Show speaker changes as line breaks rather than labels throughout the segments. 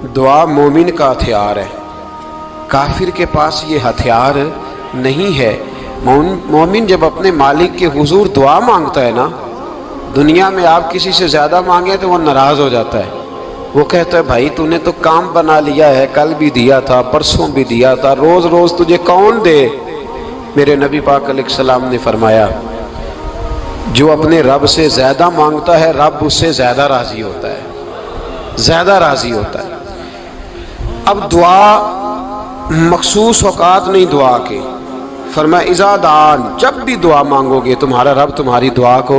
دعا مومن کا ہتھیار ہے، کافر کے پاس یہ ہتھیار نہیں ہے۔ مومن جب اپنے مالک کے حضور دعا مانگتا ہے نا، دنیا میں آپ کسی سے زیادہ مانگیں تو وہ ناراض ہو جاتا ہے۔ وہ کہتا ہے بھائی تو نے تو کام بنا لیا ہے، کل بھی دیا تھا، پرسوں بھی دیا تھا، روز روز تجھے کون دے؟ میرے نبی پاک علیہ السلام نے فرمایا جو اپنے رب سے زیادہ مانگتا ہے رب اس سے زیادہ راضی ہوتا ہے، زیادہ راضی ہوتا ہے۔ اب دعا مخصوص اوقات نہیں دعا کے، فرمایا اذا دعان، جب بھی دعا مانگو گے تمہارا رب تمہاری دعا کو،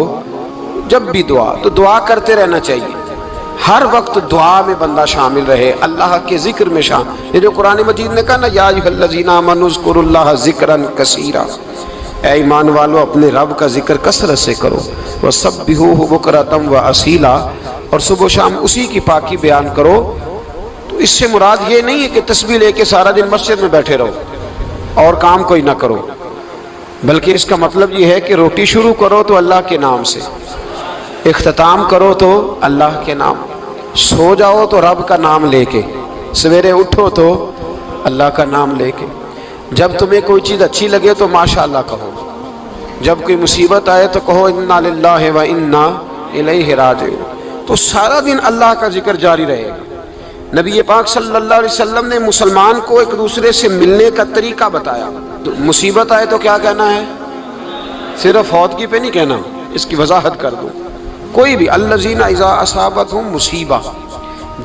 جب بھی دعا تو دعا کرتے رہنا چاہیے، ہر وقت دعا میں بندہ شامل رہے، اللہ کے ذکر میں شامل۔ یہ جو قرآن مجید نے کہا نا یا ایھا الذین آمنوا اذکروا اللہ ذکرا کثیرا، اے ایمان والو اپنے رب کا ذکر کثرت سے کرو، وسبحوہ بکرۃ واصیلا، اور صبح و شام اسی کی پاکی بیان کرو۔ تو اس سے مراد یہ نہیں ہے کہ تسبیح لے کے سارا دن مسجد میں بیٹھے رہو اور کام کوئی نہ کرو، بلکہ اس کا مطلب یہ ہے کہ روٹی شروع کرو تو اللہ کے نام سے، اختتام کرو تو اللہ کے نام، سو جاؤ تو رب کا نام لے کے، سویرے اٹھو تو اللہ کا نام لے کے، جب تمہیں کوئی چیز اچھی لگے تو ماشاءاللہ کہو، جب کوئی مصیبت آئے تو کہو انا للہ و انا الیہ راجعون۔ تو سارا دن اللہ کا ذکر جاری رہے گا۔ نبی پاک صلی اللہ علیہ وسلم نے مسلمان کو ایک دوسرے سے ملنے کا طریقہ بتایا۔ مصیبت آئے تو کیا کہنا ہے؟ صرف فوتگی پہ نہیں کہنا، اس کی وضاحت کر دوں۔ کوئی بھی الذین اذا اصابتہم مصیبہ،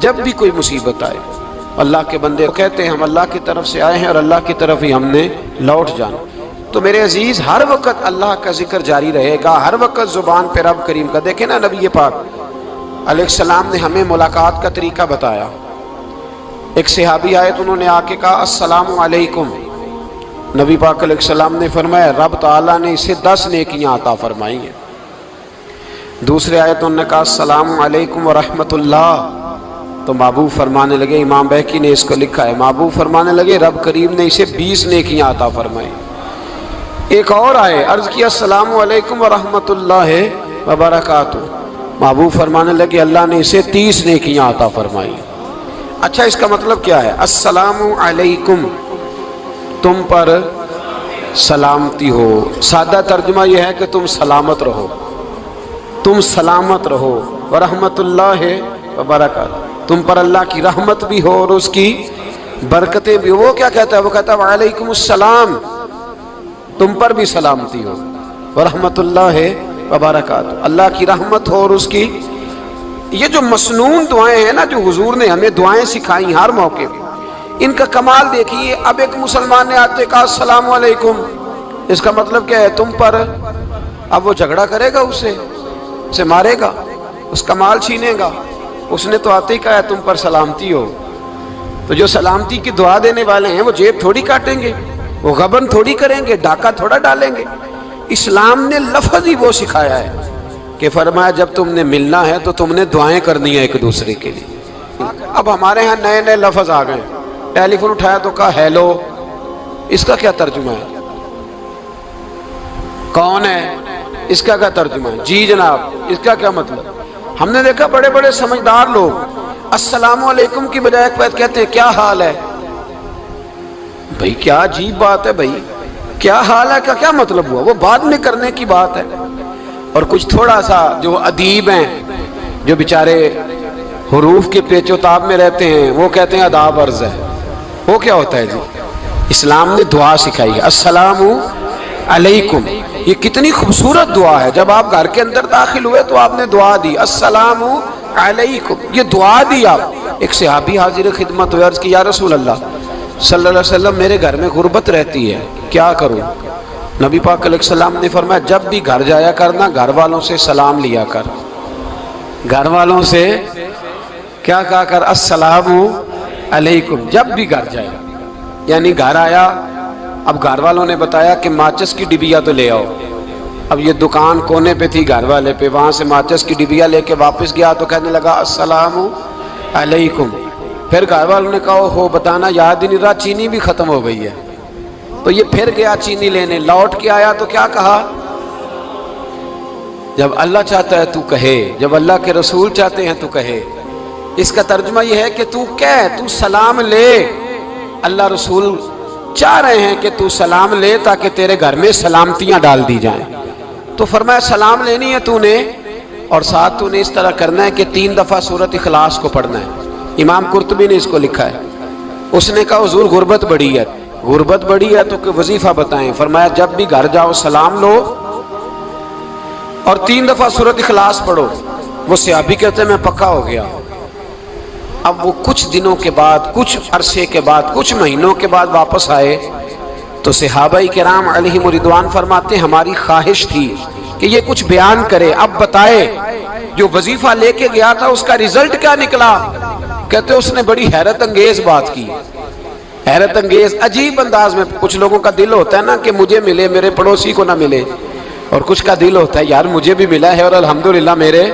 جب بھی کوئی مصیبت آئے، اللہ کے بندے کہتے ہیں ہم اللہ کی طرف سے آئے ہیں اور اللہ کی طرف ہی ہم نے لوٹ جانا۔ تو میرے عزیز ہر وقت اللہ کا ذکر جاری رہے گا، ہر وقت زبان پہ رب کریم کا۔ دیکھیں نا نبی پاک علیہ السلام نے ہمیں ملاقات کا طریقہ بتایا۔ ایک صحابی آئے تو انہوں نے آ کے کہا السلام علیکم، نبی پاک علیہ السلام نے فرمایا رب تعالیٰ نے اسے 10 نیکیاں عطا فرمائی ہیں۔ دوسرے آئے تو انہوں نے کہا السلام علیکم ورحمۃ اللہ، تو محبوب فرمانے لگے، امام بہقی نے اس کو لکھا ہے، محبوب فرمانے لگے رب کریم نے اسے 20 نیکیاں عطا فرمائی۔ ایک اور آئے، عرض کیا السلام علیکم ورحمۃ اللہ وبرکاتہ، محبوب فرمانے لگے اللہ نے اسے 30 نیکیاں عطا فرمائی۔ اچھا اس کا مطلب کیا ہے؟ السلام علیکم، تم پر سلامتی ہو، سادہ ترجمہ یہ ہے کہ تم سلامت رہو، تم سلامت رہو، ورحمۃ اللہ وبرکاتہ، تم پر اللہ کی رحمت بھی ہو اور اس کی برکتیں بھی ہو۔ وہ کیا کہتا ہے؟ وہ کہتا ہے وعلیکم السلام، تم پر بھی سلامتی ہو، ورحمۃ اللہ وبرکاتہ، اللہ کی رحمت ہو اور اس کی۔ یہ جو مسنون دعائیں ہیں نا، جو حضور نے ہمیں دعائیں سکھائی ہر موقع پہ، ان کا کمال دیکھیے۔ اب ایک مسلمان نے آتے کہا السلام علیکم، اس کا مطلب کیا ہے؟ تم پر۔ اب وہ جھگڑا کرے گا، اسے مارے گا، اس کا مال چھینے گا؟ اس نے تو آتے ہی کہا ہے تم پر سلامتی ہو۔ تو جو سلامتی کی دعا دینے والے ہیں وہ جیب تھوڑی کاٹیں گے، وہ غبن تھوڑی کریں گے، ڈاکہ تھوڑا ڈالیں گے۔ اسلام نے لفظ ہی وہ سکھایا ہے کہ فرمایا جب تم نے ملنا ہے تو تم نے دعائیں کرنی ہیں ایک دوسرے کے لیے۔ اب ہمارے ہاں نئے نئے لفظ آ گئے، ٹیلی فون اٹھایا تو کہا ہیلو، اس کا کیا ترجمہ ہے؟ کون ہے، اس کا کیا ترجمہ ہے؟ جی جناب، اس کا کیا مطلب؟ ہم نے دیکھا بڑے بڑے سمجھدار لوگ السلام علیکم کی بجائے کہتے ہیں کیا حال ہے۔ بھائی کیا عجیب بات ہے، بھائی کیا حال ہے کا کیا مطلب ہوا؟ وہ بعد میں کرنے کی بات ہے۔ اور کچھ تھوڑا سا جو ادیب ہیں، جو بیچارے حروف کے پیچ و تاب میں رہتے ہیں، وہ کہتے ہیں آداب عرض ہے۔ وہ کیا ہوتا ہے جی؟ اسلام نے دعا سکھائی ہے السلام علیکم، یہ کتنی خوبصورت دعا ہے۔ جب آپ گھر کے اندر داخل ہوئے تو آپ نے دعا دی السلام علیکم، یہ دعا دی آپ۔ ایک صحابی حاضر خدمت ہوئے، عرض کی یا رسول اللہ صلی اللہ علیہ وسلم میرے گھر میں غربت رہتی ہے، کیا کروں؟ نبی پاک علیہ السلام نے فرمایا جب بھی گھر جایا کرنا گھر والوں سے سلام لیا کر، گھر والوں سے کیا کہا کر؟ السلام علیکم، جب بھی گھر جائے۔ یعنی گھر آیا، اب گھر والوں نے بتایا کہ ماچس کی ڈبیا تو لے آؤ۔ اب یہ دکان کونے پہ تھی گھر والے پہ، وہاں سے ماچس کی ڈبیا لے کے واپس گیا تو کہنے لگا السلام علیکم۔ پھر گھر والوں نے کہا ہو بتانا یاد ہی نہیں رہا، چینی بھی ختم ہو گئی ہے۔ تو یہ پھر گیا چینی لینے، لوٹ کے آیا تو کیا کہا؟ جب اللہ چاہتا ہے تو کہے، جب اللہ کے رسول چاہتے ہیں تو کہے۔ اس کا ترجمہ یہ ہے کہ تو سلام لے. اللہ رسول چاہ رہے ہیں کہ تو سلام لے تاکہ تیرے گھر میں سلامتیاں ڈال دی جائیں. تو فرمایا سلام لینی ہے تو نے، اور ساتھ تو نے اس طرح کرنا ہے کہ 3 دفعہ سورۃ اخلاص کو پڑھنا ہے. امام قرطبی نے اس کو لکھا ہے. اس نے کہا حضور غربت بڑی ہے تو کہ وظیفہ بتائیں. فرمایا جب بھی گھر جاؤ سلام لو اور 3 دفعہ سورۃ اخلاص پڑھو. وہ صحابی کہتے ہیں میں پکا ہو گیا. اب وہ کچھ دنوں کے بعد، کچھ عرصے کے بعد، کچھ مہینوں کے بعد واپس آئے تو صحابہ کرام علیہم رضوان فرماتے ہیں ہماری خواہش تھی کہ یہ کچھ بیان کرے، اب بتائے جو وظیفہ لے کے گیا تھا اس کا رزلٹ کیا نکلا. کہتے اس نے بڑی حیرت انگیز بات کی، حیرت انگیز عجیب انداز میں. کچھ لوگوں کا دل ہوتا ہے نا کہ مجھے ملے میرے پڑوسی کو نہ ملے، اور کچھ کا دل ہوتا ہے یار مجھے بھی ملا ہے اور الحمدللہ میرے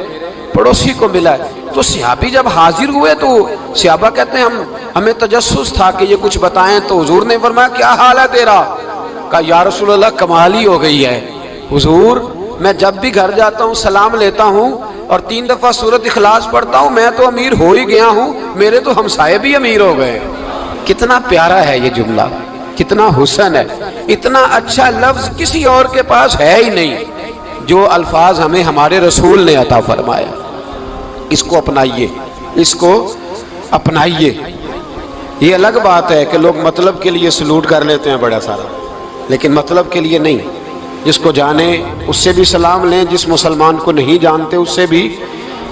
پڑوسی کو ملا ہے. تو صحابی جب حاضر ہوئے تو صحابہ کہتے ہیں ہمیں تجسس تھا کہ یہ کچھ بتائیں. تو حضور نے فرمایا کیا حال ہے تیرا؟ کہا یا رسول اللہ کمال ہی ہو گئی ہے حضور، میں جب بھی گھر جاتا ہوں سلام لیتا ہوں اور 3 دفعہ سورۃ اخلاص پڑھتا ہوں. میں تو امیر ہو ہی گیا ہوں، میرے تو ہمسائے بھی امیر ہو گئے. کتنا پیارا ہے یہ جملہ، کتنا حسن ہے. اتنا اچھا لفظ کسی اور کے پاس ہے ہی نہیں جو الفاظ ہمیں ہمارے رسول نے عطا فرمایا. اس کو اپنائیے، اس کو اپنائیے. یہ الگ بات ہے کہ لوگ مطلب کے لیے سلوٹ کر لیتے ہیں بڑا سارا، لیکن مطلب کے لیے نہیں. جس کو جانے اس سے بھی سلام لیں، جس مسلمان کو نہیں جانتے اس سے بھی.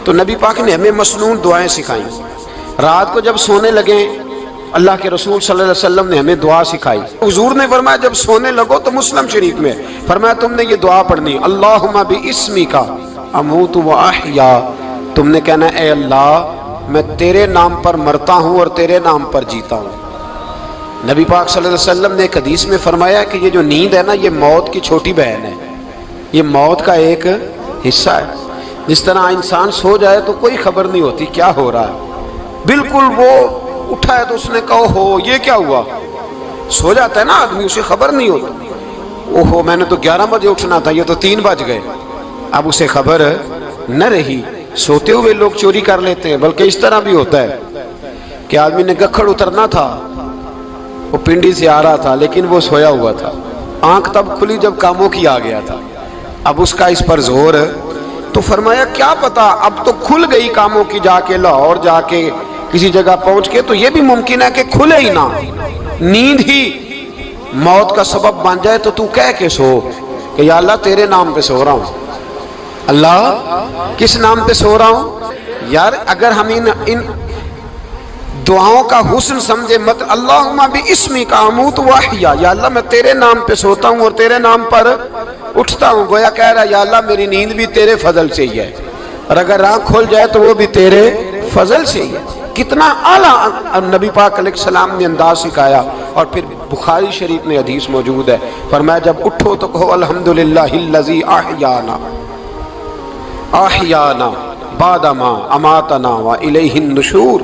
تو نبی پاک نے ہمیں مسنون دعائیں سکھائیں. رات کو جب سونے لگیں اللہ کے رسول صلی اللہ علیہ وسلم نے ہمیں دعا سکھائی. حضور نے فرمایا جب سونے لگو تو مسلم شریف میں فرمایا تم نے یہ دعا پڑھنی اللہم باسمک اموت و احیا. تم نے کہنا اے اللہ میں تیرے نام پر مرتا ہوں اور تیرے نام پر جیتا ہوں. نبی پاک صلی اللہ علیہ وسلم نے ایک حدیث میں فرمایا کہ یہ جو نیند ہے نا یہ موت کی چھوٹی بہن ہے، یہ موت کا ایک حصہ ہے. جس طرح انسان سو جائے تو کوئی خبر نہیں ہوتی کیا ہو رہا ہے، بالکل وہ اٹھا ہے تو اس نے کہا ہو یہ کیا ہوا. سو جاتا ہے نا آدمی اسے خبر نہیں ہوتی، اوہو میں نے تو 11 بجے اٹھنا تھا یہ تو 3 بج گئے. اب اسے خبر نہ رہی. سوتے ہوئے لوگ چوری کر لیتے ہیں، بلکہ اس طرح بھی ہوتا ہے کہ آدمی نے گکھڑ اترنا تھا، وہ پنڈی سے آ رہا تھا لیکن وہ سویا ہوا تھا. آنکھ تب کھلی جب کاموں کی آ گیا تھا. اب اس کا اس پر زور تو فرمایا کیا پتا اب تو کھل گئی کاموں کی، جا کے لاہور جا کے کسی جگہ پہنچ کے تو یہ بھی ممکن ہے کہ کھلے ہی نہ، نیند ہی موت کا سبب بن جائے. تو تو کہہ کے سو کہ یا اللہ تیرے نام پہ سو رہا ہوں. اللہ کس نام پہ سو رہا ہوں یار؟ اگر ہم ان دعاؤں کا حسن سمجھے مت اللہم باسمک اموت و احیا، یا اللہ میں تیرے نام پہ سوتا ہوں اور تیرے نام پر اٹھتا ہوں. گویا کہہ رہا یا اللہ میری نیند بھی تیرے فضل سے ہی ہے، اور اگر آنکھ کھل جائے تو وہ بھی تیرے فضل سے ہی ہے. کتنا اعلیٰ نبی پاک علیہ السلام نے انداز سکھایا. اور پھر بخاری شریف میں حدیث موجود ہے، فرمایا جب اٹھو تو کہو الحمدللہ الذی احیانا بعد ما اماتنا والیہ النشور.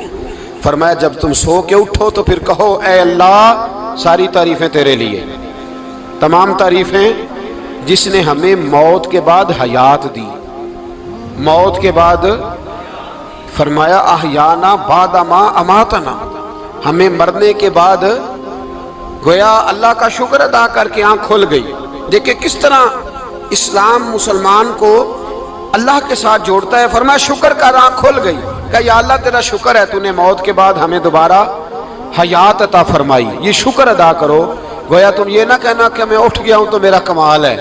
فرمایا جب تم سو کے اٹھو تو پھر کہو اے اللہ ساری تعریفیں تیرے لیے، تمام تعریفیں جس نے ہمیں موت کے بعد حیات دی. موت کے بعد فرمایا احیانا بعد ما اماتنا، ہمیں مرنے کے بعد گویا اللہ کا شکر ادا کر کے آنکھ کھل گئی. دیکھیں کس طرح اسلام مسلمان کو اللہ کے ساتھ جوڑتا ہے. فرمایا شکر کر، آنکھ کھل گئی. کہ یا اللہ تیرا شکر ہے تو نے موت کے بعد ہمیں دوبارہ حیات عطا فرمائی، یہ شکر ادا کرو. گویا تم یہ نہ کہنا کہ میں اٹھ گیا ہوں تو میرا کمال ہے،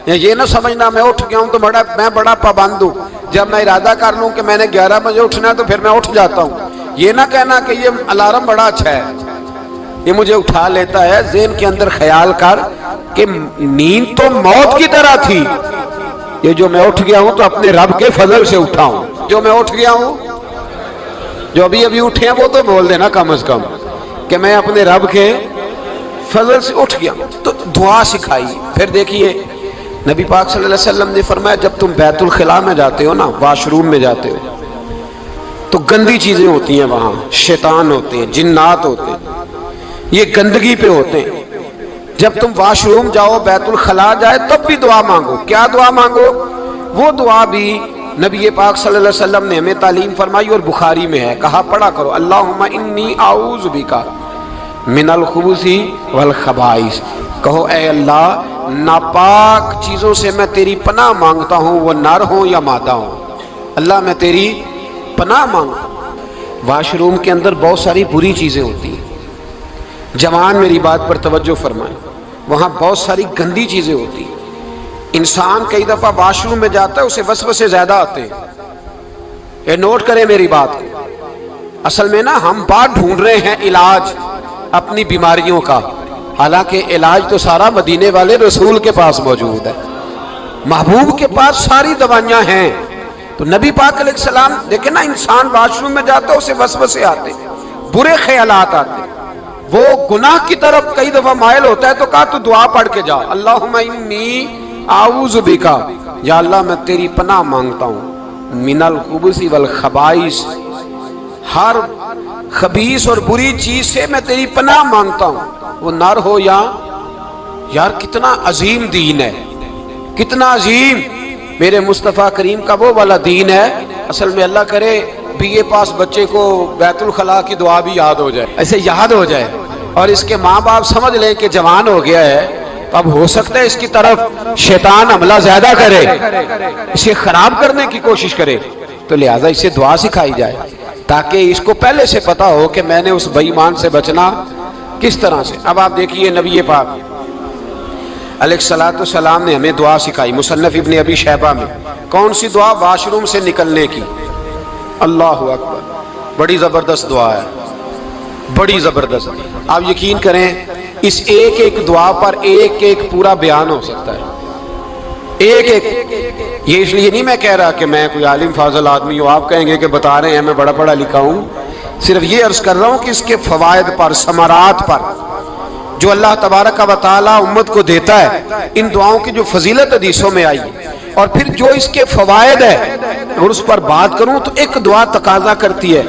یہ نہ سمجھنا میں اٹھ گیا ہوں تو میں بڑا پابند ہوں، جب میں ارادہ کر لوں کہ میں نے 11 بجے اٹھنا ہے تو پھر میں اٹھ جاتا ہوں. یہ نہ کہنا کہ یہ الارم بڑا اچھا ہے، یہ مجھے اٹھا لیتا ہے. ذہن کے اندر خیال کر کہ نیند تو موت کی طرح تھی، یہ جو میں اٹھ گیا ہوں تو اپنے رب کے فضل سے اٹھا ہوں. جو میں اٹھ گیا ہوں، جو ابھی وٹھے ہیں وہ تو بول دینا کم از کم کہ میں اپنے رب کے فضل سے اٹھ گیا. تو دعا سکھائی. پھر دیکھیے نبی پاک صلی اللہ علیہ وسلم نے فرمایا جب تم بیت الخلاء میں جاتے ہو نا، واش روم میں جاتے ہو تو گندی چیزیں ہوتی ہیں وہاں، شیطان ہوتے ہیں، جنات ہوتے ہیں، یہ گندگی پہ ہوتے ہیں. جب تم واش روم جاؤ، بیت الخلاء جائے، تب بھی دعا مانگو. کیا دعا مانگو؟ وہ دعا بھی نبی پاک صلی اللہ علیہ وسلم نے ہمیں تعلیم فرمائی اور بخاری میں ہے، کہا پڑھا کرو اللہم انی اعوذ بک من الخبث والخبائث، کہو اے اللہ ناپاک چیزوں سے میں تیری پناہ مانگتا ہوں، وہ نر ہوں یا مادہ ہوں، اللہ میں تیری پناہ مانگتا ہوں۔ واش روم کے اندر بہت ساری بری چیزیں ہوتی ہیں، جوان میری بات پر توجہ فرمائیں، وہاں بہت ساری گندی چیزیں ہوتی ہیں۔ انسان کئی دفعہ واش روم میں جاتا ہے، اسے وسوسے زیادہ آتے ہیں، یہ نوٹ کریں میری بات کو۔ اصل میں نا ہم بات ڈھونڈ رہے ہیں علاج اپنی بیماریوں کا، حالانکہ علاج تو سارا مدینے والے رسول کے پاس موجود ہے، محبوب کے پاس ساری دوائیاں ہیں۔ تو نبی پاک علیہ السلام دیکھیں نا، انسان واش روم میں جاتا ہے اسے وسوسے آتے ہیں، برے خیالات آتے ہیں، وہ گناہ کی طرف کئی دفعہ مائل ہوتا ہے، تو کہا تو دعا پڑھ کے جا اللہم انی اعوذ بک، یا اللہ میں تیری پناہ مانگتا ہوں من الخبث والخبائث، ہر خبیث اور بری چیز سے میں تیری پناہ مانگتا ہوں، وہ نر ہو یا یار کتنا عظیم دین ہے، کتنا عظیم میرے مصطفیٰ کریم کا وہ والا دین ہے۔ اصل میں اللہ کرے بی اے پاس بچے کو بیت الخلاء کی دعا بھی یاد ہو جائے، ایسے یاد ہو جائے، اور اس کے ماں باپ سمجھ لیں کہ جوان ہو گیا ہے، تو اب ہو سکتا ہے اس کی طرف شیطان حملہ زیادہ کرے، اسے خراب کرنے کی کوشش کرے، تو لہٰذا اسے دعا سکھائی جائے تاکہ اس کو پہلے سے پتا ہو کہ میں نے اس بے ایمان سے بچنا کس طرح سے۔ اب آپ دیکھیے نبی پاک علیہ السلام نے ہمیں دعا سکھائی، مصنف ابن ابی شیبہ میں، کون سی دعا؟ واش روم سے نکلنے کی۔ اللہ اکبر، بڑی زبردست دعا ہے، بڑی زبردست۔ آپ یقین کریں اس ایک ایک دعا پر ایک ایک پورا بیان ہو سکتا ہے، ایک ایک۔ یہ اس لیے نہیں میں کہہ رہا کہ میں کوئی عالم فاضل آدمی ہوں، آپ کہیں گے کہ بتا رہے ہیں میں بڑا پڑھا لکھا ہوں، صرف یہ عرض کر رہا ہوں کہ اس کے فوائد پر، ثمرات پر جو اللہ تبارک و تعالی امت کو دیتا ہے، ان دعاؤں کی جو فضیلت حدیثوں میں آئی، اور پھر جو اس کے فوائد ہے، اور اس پر بات کروں تو ایک دعا تقاضا کرتی ہے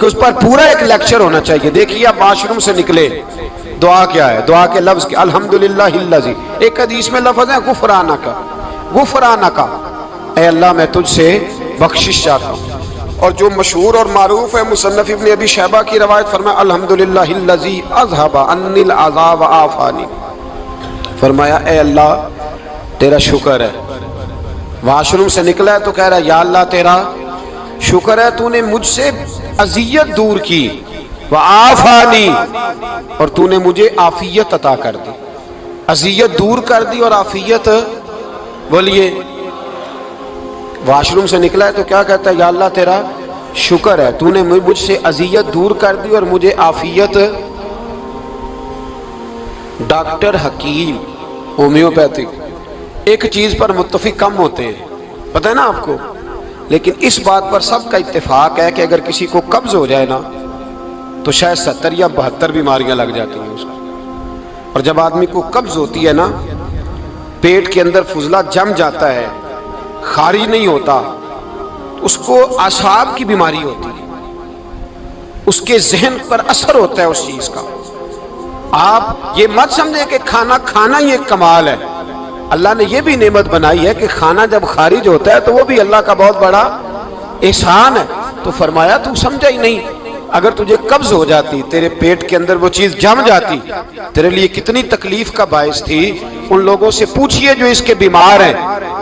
کہ اس پر پورا ایک لیکچر ہونا چاہیے۔ دیکھیے آپ واش روم سے نکلے، دعا کیا ہے؟ دعا کے لفظ کے الحمدللہ الذی، ایک حدیث میں لفظ ہے غفرانک، غفرانک، اے اللہ میں تجھ سے بخشش چاہتا ہوں۔ اور جو مشہور اور معروف ہے مصنف ابن ابی شیبہ کی روایت، فرمایا الحمدللہ الذی اذھب عنی العذاب وعافانی، فرمایا اے اللہ تیرا شکر ہے، واش روم سے نکلا ہے تو کہہ رہا ہے یا اللہ تیرا شکر ہے، تو نے مجھ سے اذیت دور کی، وعافانی، اور تو نے مجھے عافیت عطا کر دی، اذیت دور کر دی اور عافیت۔ بولیے واش روم سے نکلا ہے تو کیا کہتا ہے؟ یا اللہ تیرا شکر ہے، تو نے مجھ سے اذیت دور کر دی اور مجھے عافیت۔ ڈاکٹر حکیم ہومیوپیتھک ایک چیز پر متفق کم ہوتے ہیں، پتہ ہے نا آپ کو، لیکن اس بات پر سب کا اتفاق ہے کہ اگر کسی کو قبض ہو جائے نا تو شاید 70 یا 72 بیماریاں لگ جاتی ہیں اس کو۔ اور جب آدمی کو قبض ہوتی ہے نا، پیٹ کے اندر فضلہ جم جاتا ہے، خارج نہیں ہوتا، اس کو اعصاب کی بیماری ہوتی ہے، اس کے ذہن پر اثر ہوتا ہے اس چیز کا۔ آپ یہ مت سمجھیں کہ کھانا کھانا ہی ایک کمال ہے، اللہ نے یہ بھی نعمت بنائی ہے کہ کھانا جب خارج ہوتا ہے تو وہ بھی اللہ کا بہت بڑا احسان ہے۔ تو فرمایا تو سمجھا ہی نہیں، اگر تجھے قبض ہو جاتی، تیرے پیٹ کے اندر وہ چیز جم جاتی، تیرے لیے کتنی تکلیف کا باعث تھی۔ ان لوگوں سے پوچھئے جو اس کے بیمار ہیں،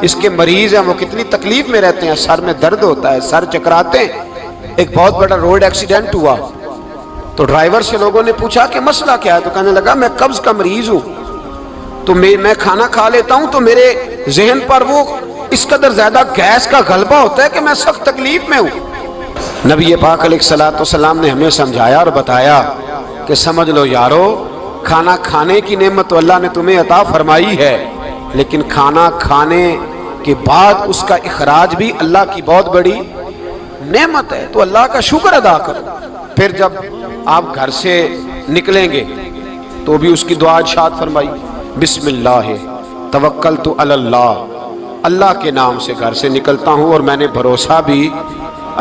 اس کے مریض ہیں، وہ کتنی تکلیف میں رہتے ہیں، سر میں درد ہوتا ہے، سر چکراتے ہیں۔ ایک بہت بڑا روڈ ایکسیڈنٹ ہوا تو ڈرائیور سے لوگوں نے پوچھا کہ مسئلہ کیا ہے، تو کہنے لگا میں قبض کا مریض ہوں، تو میں کھانا کھا لیتا ہوں تو میرے ذہن پر وہ اس قدر زیادہ گیس کا غلبہ ہوتا ہے کہ میں سخت تکلیف میں ہوں۔ نبی پاک علیہ السلام نے ہمیں سمجھایا اور بتایا کہ سمجھ لو یارو، کھانا کھانے کی نعمت تو اللہ نے تمہیں عطا فرمائی ہے، لیکن کھانا کھانے کے بعد اس کا اخراج بھی اللہ کی بہت بڑی نعمت ہے، تو اللہ کا شکر ادا کرو۔ پھر جب آپ گھر سے نکلیں گے تو بھی اس کی دعا ارشاد فرمائی، بسم اللہ توکلت علی اللہ، اللہ کے نام سے گھر سے نکلتا ہوں اور میں نے بھروسہ بھی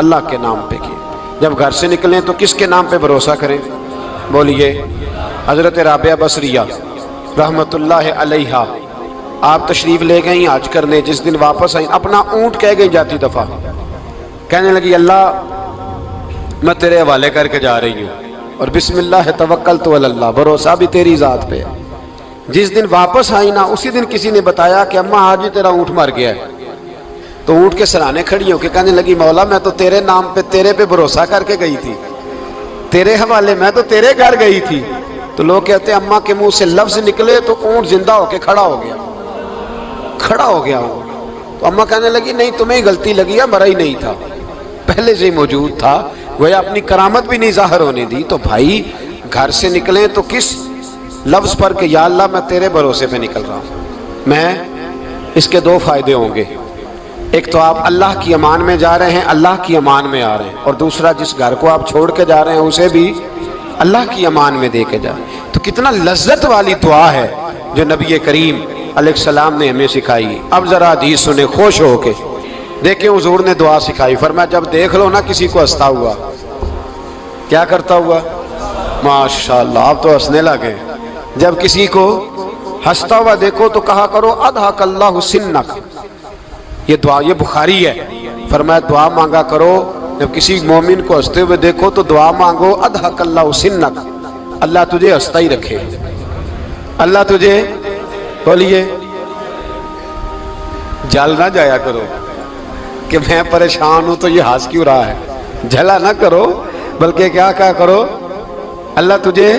اللہ کے نام پہ کیا۔ جب گھر سے نکلیں تو کس کے نام پہ بھروسہ کریں؟ بولیے حضرت رابعہ بصریہ رحمت اللہ علیہا آپ تشریف لے گئیں حج کرنے، جس دن واپس آئیں اپنا اونٹ کہہ گئی جاتی دفعہ، کہنے لگی اللہ میں تیرے حوالے کر کے جا رہی ہوں، اور بسم اللہ توکلت علی اللہ، بھروسہ بھی تیری ذات پہ ہے۔ جس دن واپس آئی نا اسی دن کسی نے بتایا کہ اماں آج ہی تیرا اونٹ مر گیا ہے، تو اونٹ کے سرانے کھڑی ہو کے کہنے لگی مولا میں تو تیرے نام پہ تیرے پہ بھروسہ کر کے گئی تھی، تیرے حوالے میں تو تیرے گھر گئی تھی۔ تو لوگ کہتے ہیں اماں کے منہ سے لفظ نکلے تو اونٹ زندہ ہو کے کھڑا ہو گیا، کھڑا ہو گیا اونٹ۔ تو اماں کہنے لگی نہیں تمہیں ہی غلطی لگی ہے، مرا ہی نہیں تھا، پہلے سے ہی موجود تھا، وہ اپنی کرامت بھی نہیں ظاہر ہونے دی۔ تو بھائی گھر سے نکلیں تو کس لفظ پر کہ یا اللہ میں تیرے بھروسے پہ نکل رہا ہوں، میں اس کے دو فائدے ہوں گے، ایک تو آپ اللہ کی امان میں جا رہے ہیں، اللہ کی امان میں آ رہے ہیں، اور دوسرا جس گھر کو آپ چھوڑ کے جا رہے ہیں اسے بھی اللہ کی امان میں دے کے جائیں۔ تو کتنا لذت والی دعا ہے جو نبی کریم علیہ السلام نے ہمیں سکھائی۔ اب ذرا حدیث سنیں خوش ہو کے، دیکھیں حضور نے دعا سکھائی، فرمایا جب دیکھ لو نا کسی کو ہنستا ہوا، کیا کرتا ہوا؟ ماشاءاللہ آپ تو ہنسنے لگے۔ جب کسی کو ہنستا ہوا دیکھو تو کہا کرو اضحک اللہ سنک، یہ دعا یہ بخاری ہے، فرمایا دعا مانگا کرو جب کسی مومن کو ہنستے ہوئے دیکھو تو دعا مانگو اضحک اللہ سنک، اللہ تجھے ہنستا ہی رکھے، اللہ تجھے بولیے جل نہ جایا کرو کہ میں پریشان ہوں تو یہ ہنس کیوں رہا ہے، جھلا نہ کرو، بلکہ کیا کہا کرو اللہ تجھے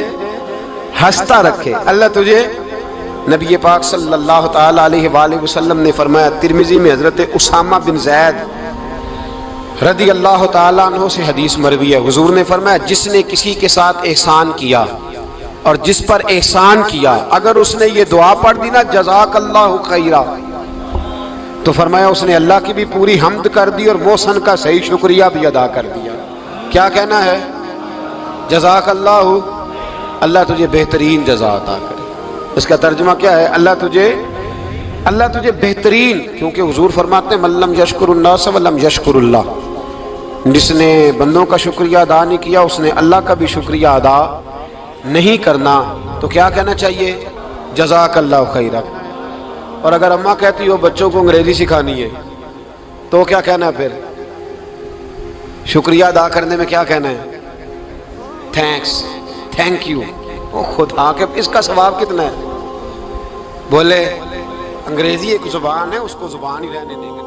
ہنستا رکھے، اللہ تجھے۔ نبی پاک صلی اللہ تعالی علیہ وآلہ وسلم نے فرمایا، ترمذی میں حضرت اسامہ بن زید رضی اللہ تعالیٰ عنہ سے حدیث مروی ہے، حضور نے فرمایا جس نے کسی کے ساتھ احسان کیا اور جس پر احسان کیا، اگر اس نے یہ دعا پڑھ دی نا جزاک اللہ خیرہ، تو فرمایا اس نے اللہ کی بھی پوری حمد کر دی اور محسن کا صحیح شکریہ بھی ادا کر دیا۔ کیا کہنا ہے؟ جزاک اللہ، اللہ تجھے بہترین جزا عطا کرے۔ اس کا ترجمہ کیا ہے؟ اللہ تجھے بہترین، کیونکہ حضور فرماتے ہیں من لم یشکر الناس ولم یشکر اللہ، جس نے بندوں کا شکریہ ادا نہیں کیا اس نے اللہ کا بھی شکریہ ادا نہیں کرنا۔ تو کیا کہنا چاہیے؟ جزاک اللہ خیرہ۔ اور اگر اماں کہتی ہو بچوں کو انگریزی سکھانی ہے تو کیا کہنا ہے؟ پھر شکریہ ادا کرنے میں کیا کہنا ہے؟ Thanks, thank you. وہ خدا کے اس کا ثواب کتنا ہے؟ بولے انگریزی ایک زبان ہے، اس کو زبان ہی رہنے دیں گے۔